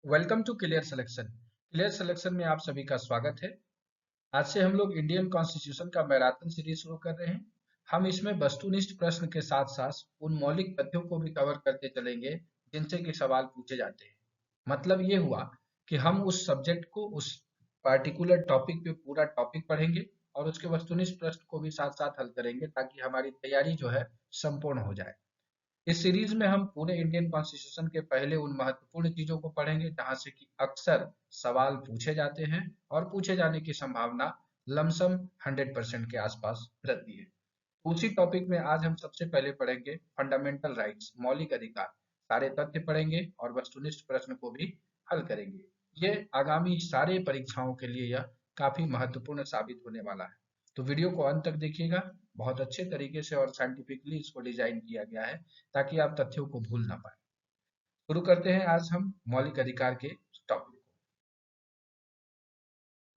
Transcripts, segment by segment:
Welcome to clear selection. Clear selection में आप सभी का स्वागत है। आज से हम लोग इंडियन कॉन्स्टिट्यूशन का मैराथन सीरीज शुरू कर रहे हैं। हम इसमें वस्तुनिष्ठ प्रश्न के साथ साथ उन मौलिक तथ्यों को भी कवर करते चलेंगे जिनसे कि सवाल पूछे जाते हैं। मतलब ये हुआ कि हम उस सब्जेक्ट को, उस पार्टिकुलर टॉपिक पे पूरा टॉपिक पढ़ेंगे और उसके वस्तुनिष्ठ प्रश्न को भी साथ साथ हल करेंगे ताकि हमारी तैयारी जो है संपूर्ण हो जाए। इस सीरीज में हम पूरे इंडियन कॉन्स्टिट्यूशन के पहले उन महत्वपूर्ण चीजों को पढ़ेंगे जहां से कि अक्सर सवाल पूछे जाते हैं और पूछे जाने की संभावना लमसम 100% के आसपास रहती है। उसी टॉपिक में आज हम सबसे पहले पढ़ेंगे फंडामेंटल राइट्स, मौलिक अधिकार। सारे तथ्य पढ़ेंगे और वस्तुनिष्ठ प्रश्न को भी हल करेंगे। ये आगामी सारे परीक्षाओं के लिए यह काफी महत्वपूर्ण साबित होने वाला है। तो वीडियो को अंत तक देखिएगा। बहुत अच्छे तरीके से और साइंटिफिकली इसको डिजाइन किया गया है ताकि आप तथ्यों को भूल ना पाए। शुरू करते हैं आज हम मौलिक अधिकार के टॉपिक को।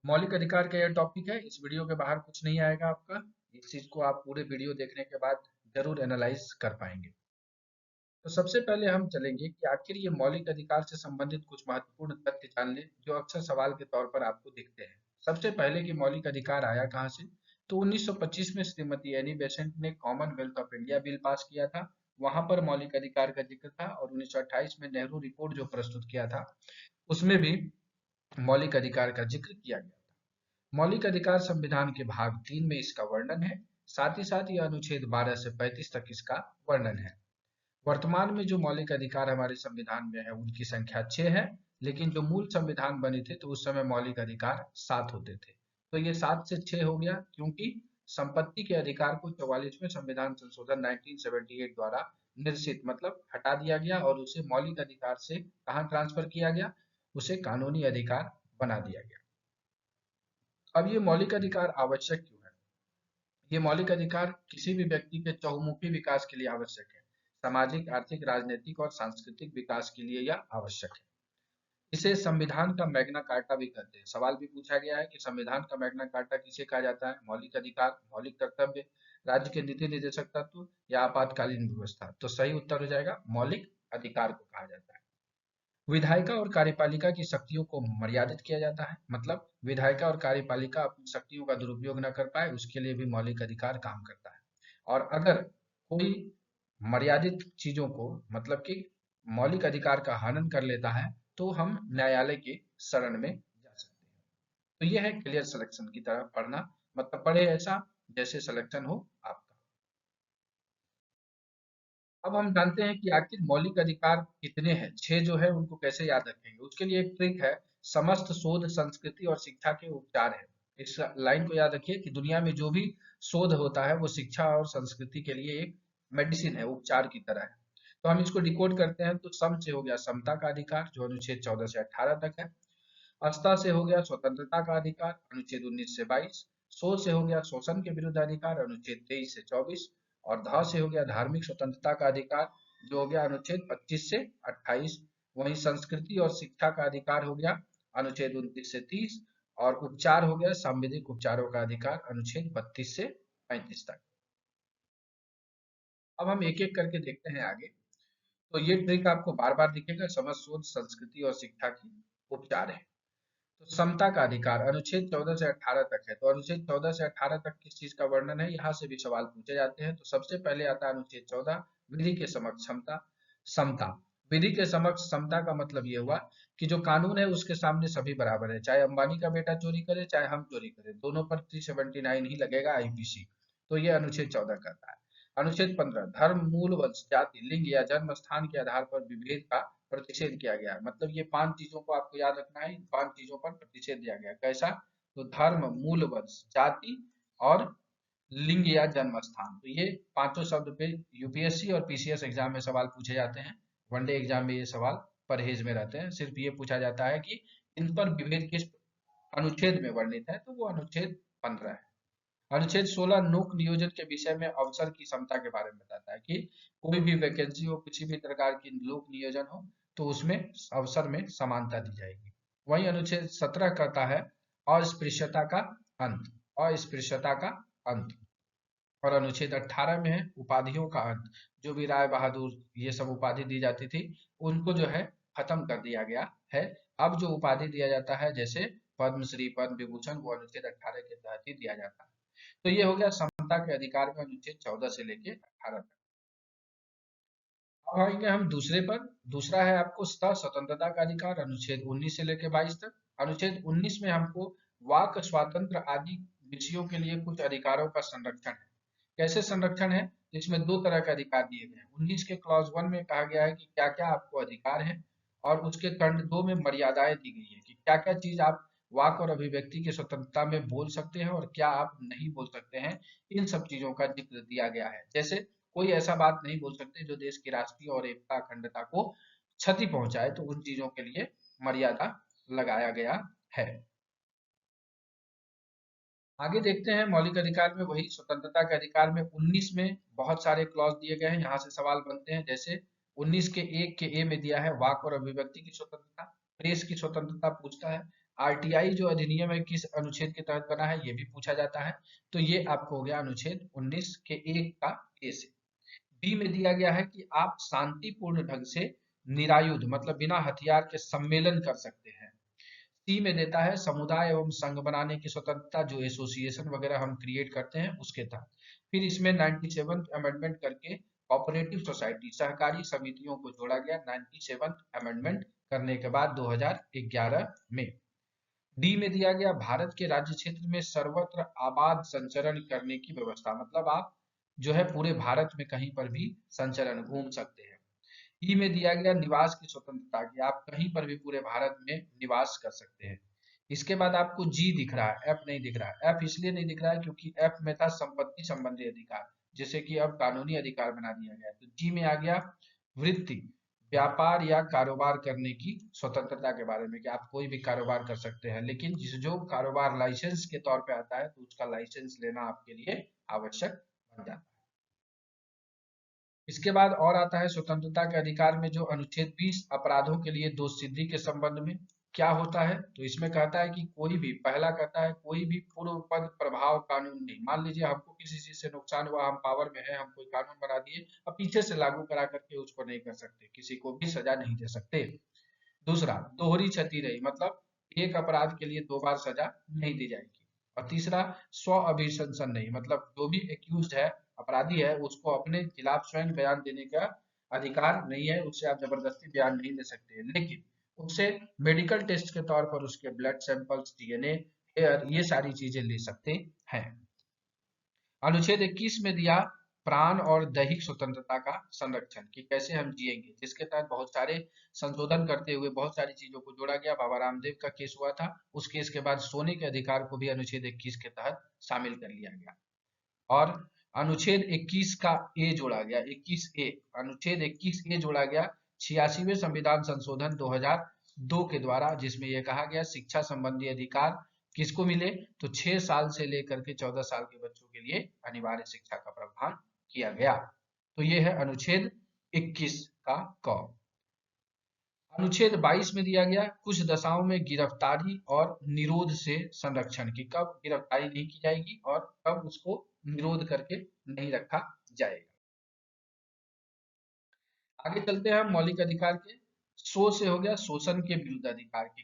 मौलिक अधिकार का यह टॉपिक है। इस वीडियो के बाहर कुछ नहीं आएगा आपका। इस चीज को आप पूरे वीडियो देखने के बाद जरूर एनालाइज कर पाएंगे। तो सबसे पहले हम चलेंगे कि आखिर ये मौलिक अधिकार से संबंधित कुछ महत्वपूर्ण तथ्य जान लें जो अक्सर सवाल के तौर पर आपको दिखते हैं। सबसे पहले कि मौलिक अधिकार आया कहाँ से, तो 1925 में श्रीमती एनी बेसेंट ने Commonwealth of India bill pass किया था। वहां पर मौलिक अधिकार का जिक्र था और 1928 में नेहरू रिपोर्ट जो प्रस्तुत किया था उसमें भी मौलिक अधिकार का जिक्र किया गया था। मौलिक अधिकार संविधान के भाग 3 में इसका वर्णन है। साथ ही साथ यह अनुच्छेद 12 से 35 तक इसका वर्णन है। वर्तमान में जो मौलिक अधिकार हमारे संविधान में है उनकी संख्या 6 है, लेकिन जो मूल संविधान बने थे तो उस समय मौलिक अधिकार 7 होते थे। तो ये 7 से 6 हो गया क्योंकि संपत्ति के अधिकार को 44वें संविधान संशोधन 1978 द्वारा निरसित मतलब हटा दिया गया और उसे मौलिक अधिकार से कहाँ ट्रांसफर किया गया, उसे कानूनी अधिकार बना दिया गया। अब ये मौलिक अधिकार आवश्यक क्यों है? ये मौलिक अधिकार किसी भी व्यक्ति के चहुमुखी विकास के लिए आवश्यक है। सामाजिक, आर्थिक, राजनीतिक और सांस्कृतिक विकास के लिए यह आवश्यक है। इसे संविधान का मैग्ना कार्टा भी कहते हैं। सवाल भी पूछा गया है कि संविधान का मैग्ना कार्टा किसे कहा जाता है? मौलिक अधिकार, मौलिक कर्तव्य, राज्य के नीति निर्देशक तत्व या आपातकालीन व्यवस्था। तो सही उत्तर हो जाएगा मौलिक अधिकार को कहा जाता है। विधायिका और कार्यपालिका की शक्तियों को मर्यादित किया जाता है, मतलब विधायिका और कार्यपालिका अपनी शक्तियों का दुरुपयोग न कर पाए उसके लिए भी मौलिक अधिकार काम करता है। और अगर कोई मर्यादित चीजों को मतलब कि मौलिक अधिकार का हनन कर लेता है तो हम न्यायालय के शरण में जा सकते हैं। तो यह है क्लियर सिलेक्शन की तरह पढ़ना, मतलब पढ़े ऐसा जैसे सिलेक्शन हो आपका। अब हम जानते हैं कि आखिर मौलिक अधिकार कितने हैं। 6 जो है उनको कैसे याद रखेंगे, उसके लिए एक ट्रिक है। समस्त शोध संस्कृति और शिक्षा के उपचार है। इस लाइन को याद रखिए कि दुनिया में जो भी शोध होता है वो शिक्षा और संस्कृति के लिए एक मेडिसिन है, उपचार की तरह है। तो हम इसको डिकोड करते हैं तो सम से हो गया समता का अधिकार जो अनुच्छेद 14 से 18 तक है। अस्ता से हो गया स्वतंत्रता का अधिकार अनुच्छेद 19 से 22। शोध से हो गया शोषण के विरुद्ध अधिकार अनुच्छेद 23 से 24। और ध से हो गया धार्मिक स्वतंत्रता का अधिकार जो हो गया अनुच्छेद 25 से 28। वहीं संस्कृति और शिक्षा का अधिकार हो गया अनुच्छेद 29 से 30। और उपचार हो गया सांविधिक उपचारों का अधिकार अनुच्छेद 32 से 35 तक। अब हम एक एक करके देखते हैं आगे। तो ये ट्रिक आपको बार बार दिखेगा, समझ शोध संस्कृति और शिक्षा की उपचार है। तो समता का अधिकार अनुच्छेद 14 से 18 तक है। तो अनुच्छेद 14 से 18 तक किस चीज का वर्णन है, यहाँ से भी सवाल पूछे जाते हैं। तो सबसे पहले आता है अनुच्छेद 14, विधि के समक्ष समता। समता, विधि के समक्ष समता का मतलब ये हुआ कि जो कानून है उसके सामने सभी बराबर है, चाहे अंबानी का बेटा चोरी करे चाहे हम चोरी करें, दोनों पर 379 ही लगेगा आईपीसी। तो ये अनुच्छेद 14 कहता है। अनुच्छेद 15, धर्म, मूल, वंश, जाति, लिंग या जन्म स्थान के आधार पर विभेद का प्रतिषेध किया गया है। मतलब ये 5 चीजों को आपको याद रखना है। इन 5 चीजों पर प्रतिषेध दिया गया। कैसा? तो धर्म, मूल, वंश, जाति और लिंग या जन्म स्थान। तो ये पांचों शब्द पे यूपीएससी और पीसीएस एग्जाम में सवाल पूछे जाते हैं। वनडे एग्जाम में ये सवाल परहेज में रहते हैं। सिर्फ ये पूछा जाता है कि इन पर विभेद किस अनुच्छेद में वर्णित है, तो वो अनुच्छेद 15 है। अनुच्छेद 16 लोक नियोजन के विषय में अवसर की समता के बारे में बताता है कि कोई भी वैकेंसी हो, किसी भी प्रकार की लोक नियोजन हो तो उसमें अवसर में समानता दी जाएगी। वही अनुच्छेद 17 कहता है अस्पृश्यता का अंत, अस्पृश्यता का अंत। और अनुच्छेद 18 में है उपाधियों का अंत। जो भी राय बहादुर ये सब उपाधि दी जाती थी उनको जो है खत्म कर दिया गया है। अब जो उपाधि दिया जाता है जैसे पद्मश्री, पद्म विभूषण, वो अनुच्छेद 18 के तहत ही दिया जाता है। तो ये हो गया समता के अधिकार में अनुच्छेद 14 से लेके 18 तक। अब आएंगे हम दूसरे पर। दूसरा है आपको स्वतंत्रता का अधिकार, अनुच्छेद 19 से लेकर 22 तक। अनुच्छेद 19 में हमको वाक स्वातंत्र आदि विषयों के लिए कुछ अधिकारों का संरक्षण है। कैसे संरक्षण है? इसमें दो तरह के अधिकार दिए गए हैं। 19 के क्लॉज 1 में कहा गया है कि क्या क्या आपको अधिकार है, और उसके खंड 2 में मर्यादाएं दी गई है कि क्या क्या चीज आप वाक और अभिव्यक्ति की स्वतंत्रता में बोल सकते हैं और क्या आप नहीं बोल सकते हैं। इन सब चीजों का जिक्र दिया गया है। जैसे कोई ऐसा बात नहीं बोल सकते जो देश की राष्ट्रीय और एकता अखंडता को क्षति पहुंचाए, तो उन चीजों के लिए मर्यादा लगाया गया है। आगे देखते हैं मौलिक अधिकार में वही स्वतंत्रता के अधिकार में 19 में बहुत सारे क्लॉज दिए गए हैं। यहाँ से सवाल बनते हैं, जैसे 19 के 1 के ए में दिया है वाक और अभिव्यक्ति की स्वतंत्रता, प्रेस की स्वतंत्रता पूछता है। आरटीआई जो अधिनियम है किस अनुच्छेद के तहत बना है, ये भी पूछा जाता है। तो ये आपको हो गया अनुच्छेद 19 के 1 का ए से। बी में दिया गया है कि आप शांतिपूर्ण ढंग से निरायुध मतलब बिना हथियार के सम्मेलन कर सकते हैं। सी में देता है समुदाय एवं संघ बनाने की स्वतंत्रता, जो एसोसिएशन वगैरह हम क्रिएट करते हैं उसके तहत। फिर इसमें 97th अमेंडमेंट करके कोऑपरेटिव सोसाइटी सहकारी समितियों को जोड़ा गया 97th अमेंडमेंट करने के बाद 2011 में। डी में दिया गया भारत के राज्य क्षेत्र में सर्वत्र आबाद संचरण करने की व्यवस्था, मतलब आप जो है पूरे भारत में कहीं पर भी संचरण घूम सकते हैं। ई में दिया गया निवास की स्वतंत्रता की आप कहीं पर भी पूरे भारत में निवास कर सकते हैं। इसके बाद आपको जी दिख रहा है, एफ नहीं दिख रहा है। एफ इसलिए नहीं दिख रहा है क्योंकि एफ में था संपत्ति संबंधी अधिकार, जैसे कि अब कानूनी अधिकार बना दिया गया। तो जी में आ गया वृत्ति, व्यापार या कारोबार करने की स्वतंत्रता के बारे में कि आप कोई भी कारोबार कर सकते हैं, लेकिन जो कारोबार लाइसेंस के तौर पे आता है तो उसका लाइसेंस लेना आपके लिए आवश्यक बन जाता है। इसके बाद और आता है स्वतंत्रता के अधिकार में जो अनुच्छेद 20 अपराधों के लिए दोष सिद्धि के संबंध में क्या होता है। तो इसमें कहता है कि कोई भी, पहला कहता है कोई भी पूर्व पद प्रभाव कानून नहीं। मान लीजिए हमको किसी चीज से नुकसान हुआ, हम पावर में है, हम कोई कानून बना दिए, अब पीछे से लागू करा करके उसको नहीं कर सकते, किसी को भी सजा नहीं दे सकते। दूसरा, दोहरी क्षति रही, मतलब एक अपराध के लिए दो बार सजा नहीं दी जाएगी। और तीसरा, स्व अभिशंसन नहीं, मतलब जो भी एक्यूज है, अपराधी है, उसको अपने खिलाफ स्वयं बयान देने का अधिकार नहीं है, उससे आप जबरदस्ती बयान नहीं दे सकते, लेकिन उससे मेडिकल टेस्ट के तौर पर उसके ब्लड सैंपल्स, डीएनए, हेयर, ये सारी चीजें ले सकते हैं। अनुच्छेद 21 में दिया प्राण और दैहिक स्वतंत्रता का संरक्षण कि कैसे हम जिएंगे, जिसके तहत बहुत सारे संशोधन करते हुए बहुत सारी चीजों को जोड़ा गया। बाबा रामदेव का केस हुआ था, उस केस के बाद सोने के अधिकार को भी अनुच्छेद 21 के तहत शामिल कर लिया गया। और अनुच्छेद 21 का ए जोड़ा गया, 21 ए, अनुच्छेद 21 ए जोड़ा गया 86वें संविधान संशोधन 2002 के द्वारा, जिसमें यह कहा गया शिक्षा संबंधी अधिकार किसको मिले, तो 6 साल से लेकर के 14 साल के बच्चों के लिए अनिवार्य शिक्षा का प्रावधान किया गया। तो यह है अनुच्छेद 21 का क। अनुच्छेद 22 में दिया गया कुछ दशाओं में गिरफ्तारी और निरोध से संरक्षण की, कब गिरफ्तारी नहीं की जाएगी और कब उसको निरोध करके नहीं रखा जाएगा। आगे चलते हैं हम मौलिक अधिकार के। सो से हो गया शोषण के विरुद्ध अधिकार की।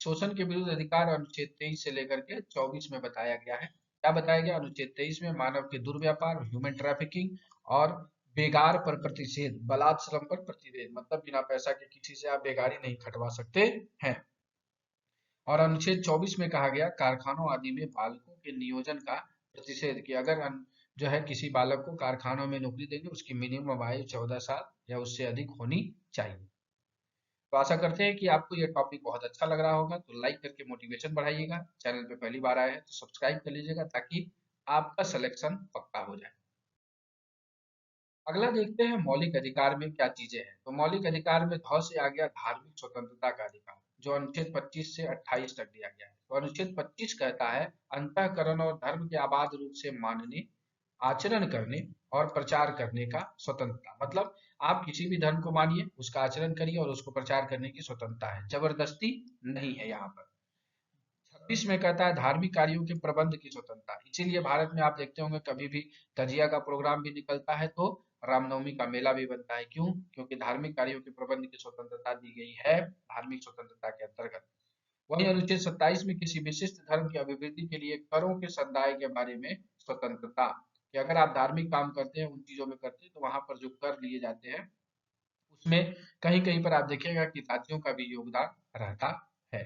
शोषण के विरुद्ध अधिकार अनुच्छेद 23 से लेकर के 24 में बताया गया है। क्या बताया गया? अनुच्छेद 23 में मानव के दुर्व्यापार, ह्यूमन ट्रैफिकिंग और बेगार पर प्रतिषेध, बलात् श्रम पर प्रतिषेध, मतलब बिना पैसा के किसी से आप बेगारी नहीं खटवा सकते हैं। और अनुच्छेद 24 में कहा गया कारखानों आदि में बालकों के नियोजन का प्रतिषेध कि अगर जो है किसी बालक को कारखानों में नौकरी देंगे, उसकी मिनिमम आयु 14 साल या उससे अधिक होनी चाहिए। तो आशा करते हैं कि आपको ये टॉपिक बहुत अच्छा लग रहा होगा, तो लाइक करके मोटिवेशन बढ़ाइएगा। चैनल पे पहली बार आए हैं तो सब्सक्राइब कर लीजिएगा ताकि आपका सिलेक्शन पक्का हो जाए। अगला देखते हैं मौलिक अधिकार में क्या चीजें हैं। तो मौलिक अधिकार में ध से आ गया धार्मिक स्वतंत्रता का अधिकार, जो अनुच्छेद 25 से 28 तक दिया गया है। तो अनुच्छेद 25 कहता है अंतःकरण और धर्म के आबाद रूप से मानने, आचरण करने और प्रचार करने का स्वतंत्रता, मतलब आप किसी भी धर्म को मानिए, उसका आचरण करिए और उसको प्रचार करने की स्वतंत्रता है, जबरदस्ती नहीं है यहाँ पर। 26 में कहता है धार्मिक कार्यों के प्रबंध की स्वतंत्रता, इसीलिए भारत में आप देखते होंगे कभी भी तजिया का प्रोग्राम भी निकलता है तो रामनवमी का मेला भी बनता है। क्यों? क्योंकि धार्मिक कार्यों के प्रबंध की स्वतंत्रता दी गई है धार्मिक स्वतंत्रता के अंतर्गत। वहीं अनुच्छेद 27 में किसी विशिष्ट धर्म की अभिवृद्धि के लिए करों के संदाय के बारे में स्वतंत्रता, कि अगर आप धार्मिक काम करते हैं, उन चीजों में करते हैं, तो वहां पर जो कर लिए जाते हैं उसमें कहीं कहीं पर आप देखिएगा कि राज्यों का भी योगदान रहता है।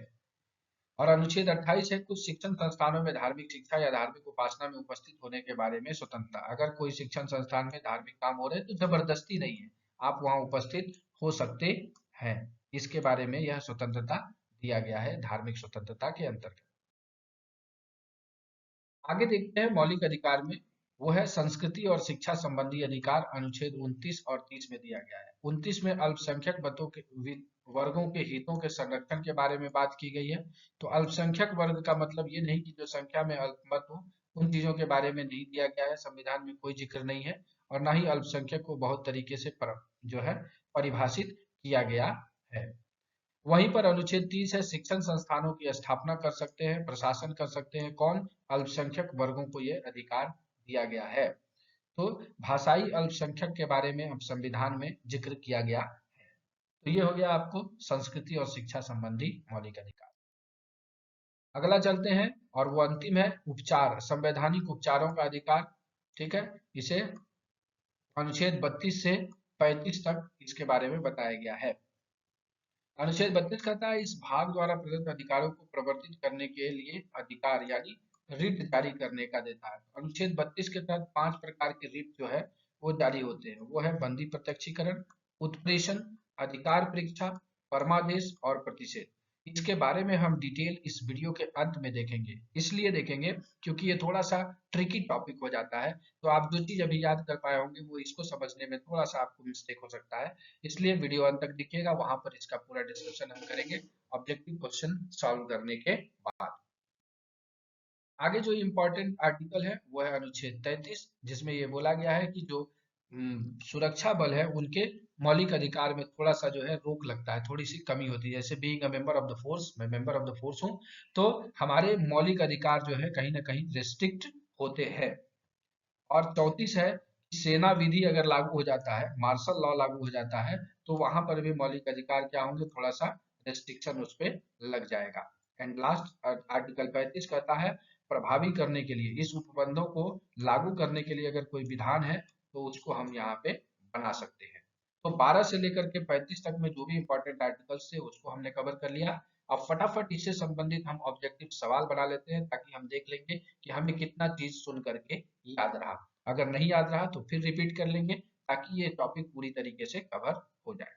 और अनुच्छेद 28 है कुछ शिक्षण संस्थानों में धार्मिक शिक्षा या धार्मिक उपासना में उपस्थित होने के बारे में स्वतंत्रता। अगर कोई शिक्षण संस्थान में धार्मिक काम हो रहे हैं तो जबरदस्ती नहीं है, आप वहां उपस्थित हो सकते हैं। इसके बारे में यह स्वतंत्रता दिया गया है धार्मिक स्वतंत्रता के अंतर्गत। आगे देखते हैं मौलिक अधिकार में, वो है संस्कृति और शिक्षा संबंधी अधिकार। अनुच्छेद 29 और 30 में दिया गया है। 29 में अल्पसंख्यक वर्गों के हितों के संरक्षण के बारे में बात की गई है। तो अल्पसंख्यक वर्ग का मतलब ये नहीं कि जो संख्या में अल्पमत हो, उन चीजों के बारे में नहीं दिया गया है, संविधान में कोई जिक्र नहीं है। और ना ही अल्पसंख्यक को बहुत तरीके से जो है परिभाषित किया गया है। वहीं पर अनुच्छेद 30 है शिक्षण संस्थानों की स्थापना कर सकते हैं, प्रशासन कर सकते हैं कौन? अल्पसंख्यक वर्गों को यह अधिकार दिया गया है। तो भाषाई अल्पसंख्यक के बारे में अब संविधान में जिक्र किया गया है। तो ये हो गया आपको संस्कृति और शिक्षा संबंधी मौलिक अधिकार। अगला चलते हैं और वो अंतिम है उपचार, संवैधानिक उपचारों का अधिकार। ठीक है, इसे अनुच्छेद 32 से 35 तक इसके बारे में बताया गया है। अनुच्छेद 32 कहता है इस भाग द्वारा प्रदत्त अधिकारों को प्रवर्तित करने के लिए अधिकार यानी रिट जारी करने का देता है। अनुच्छेद 32 के तहत 5 प्रकार के रिट जो है वो जारी होते हैं। वो है बंदी प्रत्यक्षीकरण, उत्प्रेषण, अधिकार परीक्षा, परमादेश और प्रतिषेध। इसके बारे में हम डिटेल इस वीडियो के अंत में देखेंगे। इसलिए देखेंगे क्योंकि ये थोड़ा सा ट्रिकी टॉपिक हो जाता है, तो आप जो चीज अभी याद कर पाए होंगे वो इसको समझने में थोड़ा सा आपको मिस्टेक हो सकता है। इसलिए वीडियो अंत तक दिखिएगा, वहां पर इसका पूरा डिस्कशन हम करेंगे ऑब्जेक्टिव क्वेश्चन सॉल्व करने के बाद। आगे जो इम्पोर्टेंट आर्टिकल है वो है अनुच्छेद 33, जिसमें ये बोला गया है कि जो सुरक्षा बल है उनके मौलिक अधिकार में थोड़ा सा जो है रोक लगता है, थोड़ी सी कमी होती है। जैसे being a member of the force, मैं मेंबर ऑफ द फोर्स हूँ, तो हमारे मौलिक अधिकार जो है कहीं ना कहीं रेस्ट्रिक्ट होते हैं। और 34 है कि सेना विधि अगर लागू हो जाता है, मार्शल लॉ लागू हो जाता है, तो वहां पर भी मौलिक अधिकार क्या होंगे, थोड़ा सा रेस्ट्रिक्शन उस पर लग जाएगा। एंड लास्ट आर्टिकल 35 कहता है प्रभावी करने के लिए, इस उपबंधों को लागू करने के लिए अगर कोई विधान है तो उसको हम यहाँ पे बना सकते हैं। तो 12 से लेकर के 35 तक में जो भी इंपॉर्टेंट आर्टिकल्स थे उसको हमने कवर कर लिया। अब फटाफट इससे संबंधित हम ऑब्जेक्टिव सवाल बना लेते हैं, ताकि हम देख लेंगे कि हमें कितना चीज सुन करके याद रहा। अगर नहीं याद रहा तो फिर रिपीट कर लेंगे, ताकि ये टॉपिक पूरी तरीके से कवर हो जाए।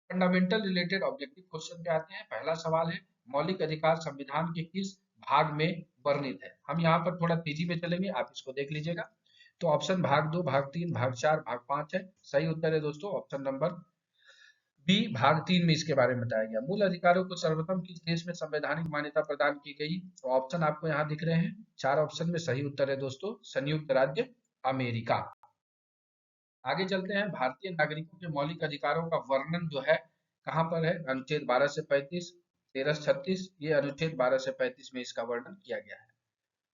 फंडामेंटल रिलेटेड ऑब्जेक्टिव क्वेश्चन पे आते हैं। पहला सवाल है मौलिक अधिकार संविधान के किस भाग में वर्णित है? हम यहाँ पर थोड़ा तेजी में चलेंगे, आप इसको देख लीजिएगा। तो ऑप्शन भाग 2, भाग 3, भाग 4, भाग 5 है। सही उत्तर है दोस्तों ऑप्शन नंबर बी, भाग 3 में इसके बारे में बताया गया। मूल अधिकारों को सर्वप्रथम किस देश में संवैधानिक मान्यता प्रदान की गई? तो ऑप्शन आपको यहाँ दिख रहे हैं, 4 ऑप्शन में सही उत्तर है दोस्तों संयुक्त राज्य अमेरिका। आगे चलते हैं, भारतीय नागरिकों के मौलिक अधिकारों का वर्णन जो है कहाँ पर है? अनुच्छेद 12 से 35, 13 से 36, ये अनुच्छेद 12 से 35 में इसका वर्णन किया गया है।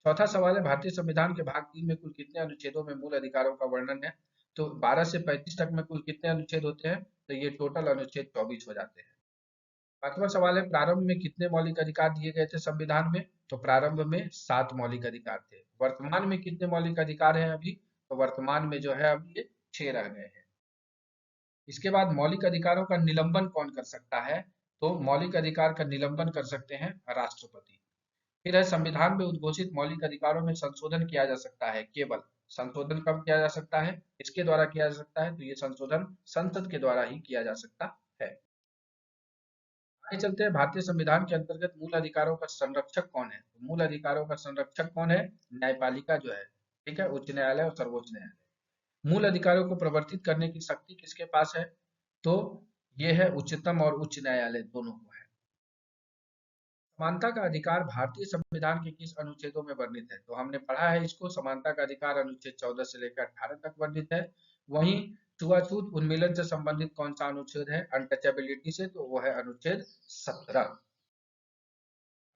चौथा सवाल है भारतीय संविधान के भाग 3 में कुल कितने अनुच्छेदों में मूल अधिकारों का वर्णन है? तो 12 से 35 तक में कुल कितने अनुच्छेद होते हैं? तो ये टोटल अनुच्छेद 24 हो जाते हैं। पांचवा सवाल है प्रारंभ में कितने मौलिक अधिकार दिए गए थे संविधान में? तो प्रारंभ में 7 मौलिक अधिकार थे। वर्तमान में कितने मौलिक अधिकार हैं अभी? तो वर्तमान में जो है अभी ये 6 रह गए हैं। इसके बाद मौलिक अधिकारों का निलंबन कौन कर सकता है? तो मौलिक अधिकार का निलंबन कर सकते हैं राष्ट्रपति। फिर है संविधान में उद्घोषित मौलिक अधिकारों में संशोधन किया जा सकता है केवल। संशोधन कब किया जा सकता है, इसके द्वारा किया जा सकता है? तो ये संशोधन संसद के द्वारा ही किया जा सकता है। आगे चलते हैं, भारतीय संविधान के अंतर्गत मूल अधिकारों का संरक्षक कौन है? तो मूल अधिकारों का संरक्षक कौन है? न्यायपालिका जो है, ठीक है, उच्च न्यायालय और सर्वोच्च न्यायालय। मूल अधिकारों को प्रवर्तित करने की शक्ति किसके पास है? तो ये है उच्चतम और उच्च न्यायालय दोनों को है। समानता का अधिकार भारतीय संविधान के किस अनुच्छेदों में वर्णित है? तो हमने पढ़ा है इसको, समानता का अधिकार अनुच्छेद 14 से लेकर 18 तक वर्णित है। वहीं छुआछूत उन्मूलन से संबंधित कौन सा अनुच्छेद है? अनटचेबिलिटी से, तो वो है अनुच्छेद 17।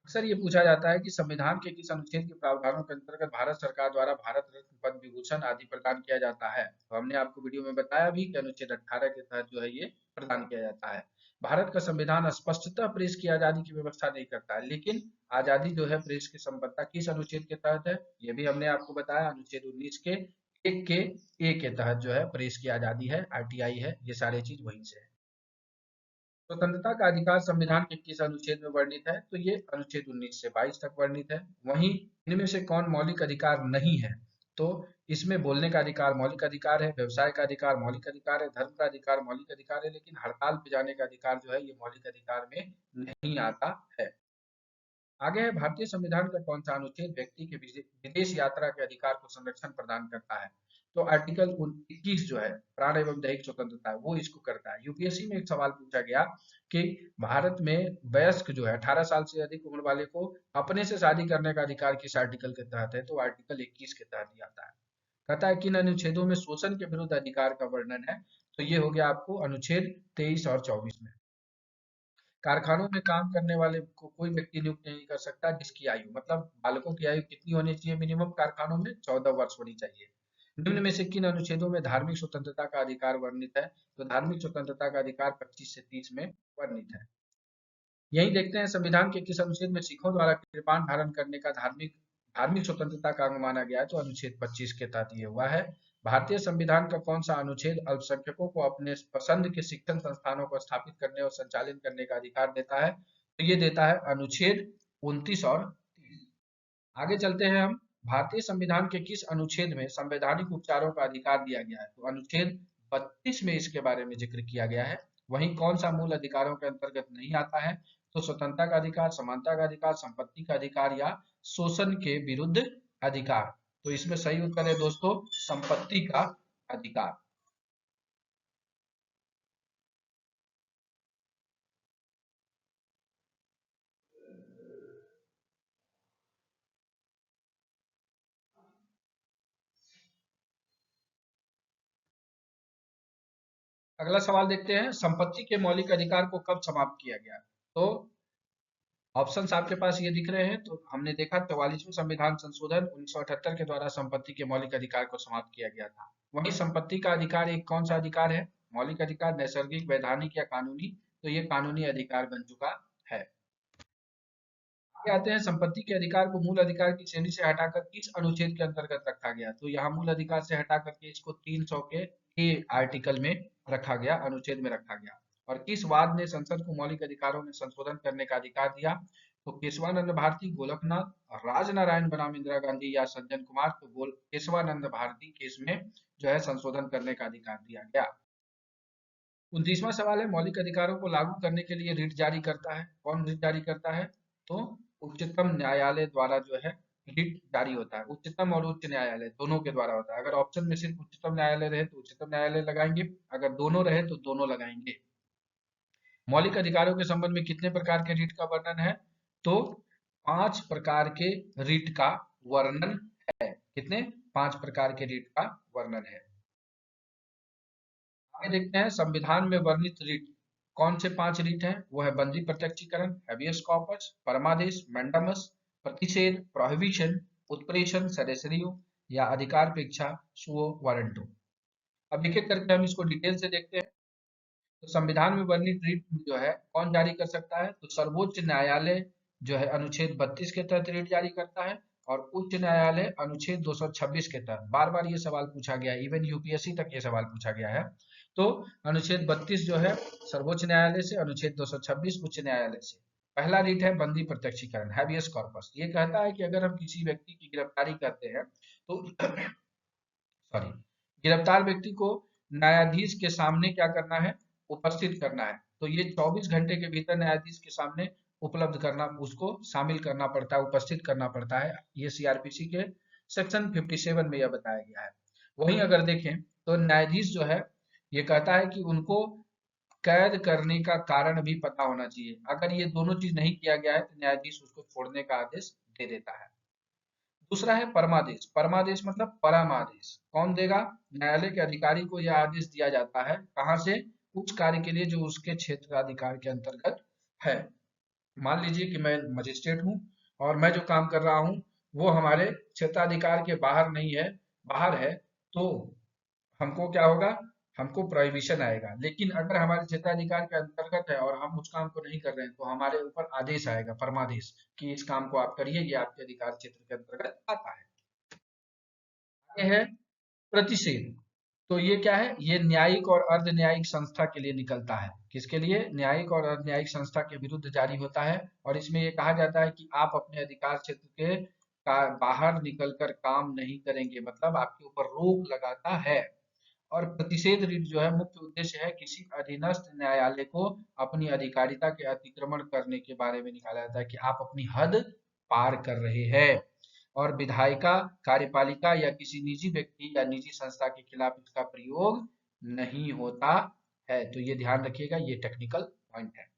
अक्सर ये पूछा जाता है कि संविधान के किस अनुच्छेद के प्रावधानों के अंतर्गत भारत सरकार द्वारा भारत रत्न, पद्म विभूषण आदि प्रदान किया जाता है। तो हमने आपको वीडियो में बताया भी कि अनुच्छेद 18 के तहत जो है ये प्रदान किया जाता है। भारत का संविधान स्पष्टतः प्रेस की आजादी की व्यवस्था नहीं करता है, लेकिन आजादी जो है प्रेस की संपन्नता किस अनुच्छेद के तहत है, ये भी हमने आपको बताया। अनुच्छेद 19 के 1 के ए के तहत जो है प्रेस की आजादी है, आरटीआई है, ये सारे चीज वहीं से है। स्वतंत्रता का अधिकार संविधान के किस अनुच्छेद में वर्णित है, तो ये अनुच्छेद 19 से 22 तक वर्णित है। वहीं इनमें से कौन मौलिक अधिकार नहीं है, तो इसमें बोलने का अधिकार मौलिक अधिकार है, व्यवसाय का अधिकार मौलिक अधिकार है, धर्म का अधिकार मौलिक अधिकार है, लेकिन हड़ताल पे जाने का अधिकार जो है ये मौलिक अधिकार में नहीं आता है। आगे है, भारतीय संविधान का कौन सा अनुच्छेद व्यक्ति के विदेश यात्रा के अधिकार को संरक्षण प्रदान करता है, तो आर्टिकल 21 जो है प्राण एवं दैहिक स्वतंत्रता है वो इसको करता है। यूपीएससी में एक सवाल पूछा गया कि भारत में वयस्क जो है 18 साल से अधिक उम्र वाले को अपने से शादी करने का अधिकार किस आर्टिकल के तहत है, तो आर्टिकल 21 के तहत ही आता है। कहता है किन अनुच्छेदों में शोषण के विरुद्ध अधिकार का वर्णन है, तो ये हो गया आपको अनुच्छेद 23 और 24 में। कारखानों में काम करने वाले को कोई व्यक्ति नियुक्त नहीं कर सकता जिसकी आयु, मतलब बालकों की आयु कितनी होनी चाहिए, मिनिमम कारखानों में 14 वर्ष होनी चाहिए। निम्न में से किन अनुच्छेदों में धार्मिक स्वतंत्रता का अधिकार वर्णित है, तो धार्मिक स्वतंत्रता का अधिकार 25 से 30 में वर्णित है। यही देखते हैं संविधान के किस अनुच्छेद में सिखों द्वारा कृपाण धारण करने का धार्मिक धार्मिक स्वतंत्रता का अंग माना गया है, तो अनुच्छेद 25 के तहत ये हुआ है। भारतीय संविधान का कौन सा अनुच्छेद अल्पसंख्यकों को अपने पसंद के शिक्षण संस्थानों को स्थापित करने और संचालित करने का अधिकार देता है, तो ये देता है अनुच्छेद 29 और 30। आगे चलते हैं हम, भारतीय संविधान के किस अनुच्छेद में संवैधानिक उपचारों का अधिकार दिया गया है, तो अनुच्छेद 32 में इसके बारे में जिक्र किया गया है। वहीं कौन सा मूल अधिकारों के अंतर्गत नहीं आता है, तो स्वतंत्रता का अधिकार, समानता का अधिकार, संपत्ति का अधिकार या शोषण के विरुद्ध अधिकार। तो इसमें सही उत्तर है दोस्तों संपत्ति का अधिकार। अगला सवाल देखते हैं, संपत्ति के मौलिक अधिकार को कब समाप्त किया गया, तो ऑप्शन आपके पास ये दिख रहे हैं। तो हमने देखा 44वें संविधान संशोधन 1978 के द्वारा संपत्ति के मौलिक अधिकार को समाप्त किया गया था। वहीं संपत्ति का अधिकार एक कौन सा अधिकार है, मौलिक अधिकार, नैसर्गिक, वैधानिक या कानूनी, तो ये कानूनी अधिकार बन चुका है। आगे आते हैं, संपत्ति के अधिकार को मूल अधिकार की श्रेणी से हटाकर किस अनुच्छेद के अंतर्गत रखा गया, तो यहाँ मूल अधिकार से हटा करके इसको 300 के ए आर्टिकल में रखा गया, अनुच्छेद में रखा गया। और किस वाद ने संसद को मौलिक अधिकारों में संशोधन करने का अधिकार दिया, तो केशवानंद भारती, गोलकनाथ, राजनारायण बनाम इंदिरा गांधी या सज्जन कुमार, तो केशवानंद भारती केस में जो है संशोधन करने का अधिकार दिया गया। 29वां सवाल है, मौलिक अधिकारों को लागू करने के लिए रिट जारी करता है, कौन रिट जारी करता है, तो उच्चतम न्यायालय द्वारा जो है रिट जारी होता है। उच्चतम और उच्च न्यायालय दोनों के द्वारा होता है। अगर ऑप्शन में सिर्फ उच्चतम न्यायालय रहे तो उच्चतम न्यायालय लगाएंगे, अगर दोनों रहे तो दोनों लगाएंगे। मौलिक अधिकारों के संबंध में कितने प्रकार के रिट का वर्णन है, तो 5 प्रकार के रिट का वर्णन है। कितने, 5 प्रकार के रिट का वर्णन है। आगे देखते हैं, संविधान में वर्णित रिट कौन से 5 रिट हैं, वो है बंदी प्रत्यक्षीकरण, हैबियस कॉर्पस, परमादेश, मैंडामस, प्रतिषेध, प्रोहिबिशन, उत्प्रेषण, सरेसरियो या अधिकारपेक्षा सुओ वारंटो। अब एक एक करके हम इसको डिटेल से देखते हैं। तो संविधान में वर्णित रिट जो है कौन जारी कर सकता है, तो सर्वोच्च न्यायालय जो है अनुच्छेद 32 के तहत रिट जारी करता है, और उच्च न्यायालय अनुच्छेद 226 के तहत। बार बार ये सवाल पूछा गया है, इवन यूपीएससी तक ये सवाल पूछा गया है। तो अनुच्छेद 32 जो है सर्वोच्च न्यायालय से, अनुच्छेद 226 उच्च न्यायालय से। पहला रिट है बंदी प्रत्यक्षीकरण, हैबियस कॉर्पस। ये कहता है कि अगर हम किसी व्यक्ति की गिरफ्तारी करते हैं तो सॉरी, गिरफ्तार व्यक्ति को न्यायाधीश के सामने क्या करना है, उपस्थित करना है। तो ये 24 घंटे के भीतर न्यायाधीश के सामने उपलब्ध करना, उसको शामिल करना पड़ता है, उपस्थित करना पड़ता है। ये सीआरपीसी के सेक्शन 57 में यह बताया गया है। वहीं अगर देखें तो न्यायाधीश जो है ये कहता है कि उनको कैद करने का कारण भी पता होना चाहिए। अगर ये दोनों चीज नहीं किया गया है तो न्यायाधीश उसको छोड़ने का आदेश दे देता है। दूसरा है परमादेश। परमादेश मतलब परम आदेश कौन देगा, न्यायालय के अधिकारी को यह आदेश दिया जाता है, कहां से, उस कार्य के लिए जो उसके क्षेत्राधिकार के अंतर्गत है। मान लीजिए कि मैं मजिस्ट्रेट हूँ और मैं जो काम कर रहा हूँ वो हमारे क्षेत्राधिकार के बाहर नहीं है, बाहर है, तो हमको क्या होगा, हमको प्रोहिबिशन आएगा। लेकिन अगर हमारे क्षेत्राधिकार के अंतर्गत है और हम उस काम को नहीं कर रहे हैं तो हमारे ऊपर आदेश आएगा, परमादेश, कि इस काम को आप करिए, ये आपके अधिकार क्षेत्र के अंतर्गत आता है। आगे है प्रतिषेध। तो ये क्या है, ये न्यायिक और अर्ध न्यायिक संस्था के लिए निकलता है। किसके लिए, न्यायिक और अर्ध न्यायिक संस्था के विरुद्ध जारी होता है। और इसमें ये कहा जाता है कि आप अपने अधिकार क्षेत्र के बाहर निकलकर काम नहीं करेंगे, मतलब आपके ऊपर रोक लगाता है। और प्रतिषेध रीट जो है, मुख्य उद्देश्य है किसी अधीनस्थ न्यायालय को अपनी अधिकारिता के अतिक्रमण करने के बारे में निकाला जाता है कि आप अपनी हद पार कर रहे हैं। और विधायिका, कार्यपालिका या किसी निजी व्यक्ति या निजी संस्था के खिलाफ इसका प्रयोग नहीं होता है। तो ये ध्यान रखिएगा, ये टेक्निकल पॉइंट है।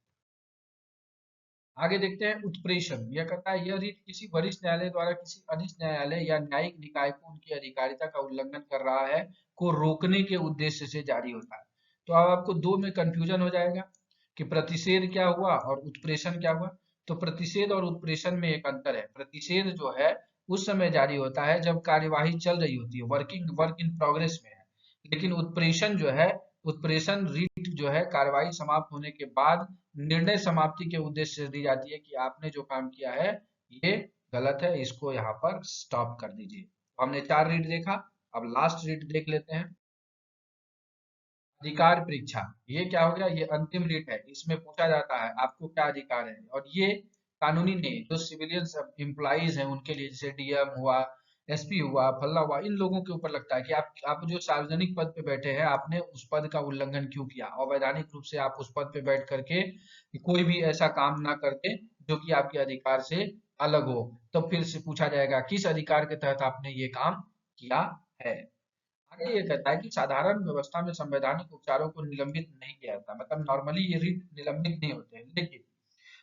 आगे देखते हैं उत्प्रेषण। यह कहता है यह रीट किसी वरिष्ठ न्यायालय द्वारा किसी अधीन न्यायालय या न्यायिक निकाय को उनकी अधिकारिता का उल्लंघन कर रहा है को रोकने के उद्देश्य से जारी होता है। तो अब आपको दो में कंफ्यूजन हो जाएगा कि प्रतिषेध क्या हुआ और उत्प्रेषण क्या हुआ। तो प्रतिषेध और उत्प्रेषण में एक अंतर है। प्रतिषेध जो है उस समय जारी होता है जब कार्यवाही चल रही होती है, वर्क इन प्रोग्रेस में है। लेकिन उत्प्रेषण जो है, उत्प्रेषण रीट जो है कार्रवाई समाप्त होने के बाद निर्णय समाप्ति के उद्देश्य से दी जाती है कि आपने जो काम किया है ये गलत है, इसको यहाँ पर स्टॉप कर दीजिए। तो हमने 4 रीट देखा, अब लास्ट रीट देख लेते हैं। अधिकार परीक्षा, ये क्या हो गया, ये अंतिम रीट है। इसमें पूछा जाता है आपको क्या अधिकार है, और ये कानूनी नहीं, जो सिविलियन एम्प्लॉइज हैं उनके लिए, जैसे डीएम हुआ, एसपी हुआ, फल्ला हुआ, इन लोगों के ऊपर लगता है कि आप जो सार्वजनिक पद पे बैठे हैं आपने उस पद का उल्लंघन क्यों किया। अवैधानिक रूप से आप उस पद पे बैठ करके कोई भी ऐसा काम ना करते जो कि आपके अधिकार से अलग हो, तो फिर से पूछा जाएगा किस अधिकार के तहत आपने ये काम किया है। आगे ये कहता है कि साधारण व्यवस्था में संवैधानिक उपचारों को निलंबित नहीं किया जाता, मतलब नॉर्मली ये रिट निलंबित नहीं होते हैं, लेकिन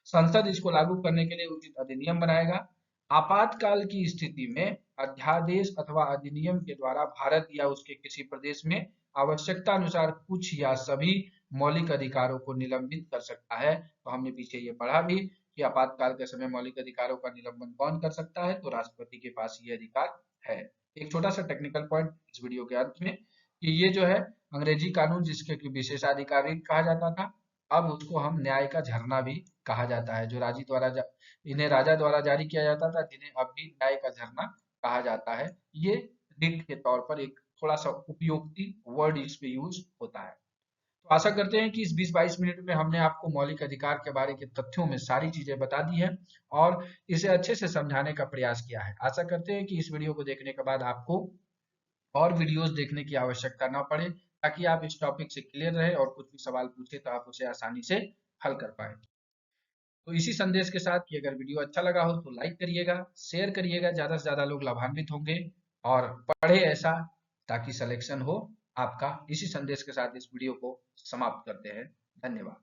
संसद इसको लागू करने के लिए उचित अधिनियम बनाएगा। आपातकाल की स्थिति में अध्यादेश अथवा अधिनियम के द्वारा भारत या उसके किसी प्रदेश में आवश्यकता अनुसार कुछ या सभी मौलिक अधिकारों को निलंबित कर सकता है। तो हमने पीछे ये पढ़ा भी कि आपातकाल के समय मौलिक अधिकारों का निलंबन कौन कर सकता है, तो राष्ट्रपति के पास ये अधिकार है। एक छोटा सा टेक्निकल पॉइंट इस वीडियो के अंत में कि ये जो है अंग्रेजी कानून जिसके कि विशेषाधिकार कहा जाता था, अब उसको हम न्याय का झरना भी कहा जाता है। जो इन्हें राजा द्वारा जारी किया जाता था, जिन्हें अब भी न्याय का झरना कहा जाता है। ये रिट के तौर पर एक थोड़ा सा उपयोगी वर्ड इस पे यूज होता है। तो आशा करते हैं कि इस 20-22 मिनट में हमने आपको मौलिक अधिकार के बारे के तथ्यों में सारी चीजें बता दी हैं और इसे अच्छे से समझाने का प्रयास किया है। आशा करते हैं कि इस वीडियो को देखने के बाद आपको और वीडियोस देखने की आवश्यकता ना पड़े, ताकि आप इस टॉपिक से क्लियर रहे और कुछ भी सवाल पूछे तो आप उसे आसानी से हल कर पाए। तो इसी संदेश के साथ कि अगर वीडियो अच्छा लगा हो तो लाइक करिएगा, शेयर करिएगा, ज्यादा से ज्यादा लोग लाभान्वित होंगे और पढ़े ऐसा ताकि सिलेक्शन हो आपका। इसी संदेश के साथ इस वीडियो को समाप्त करते हैं। धन्यवाद।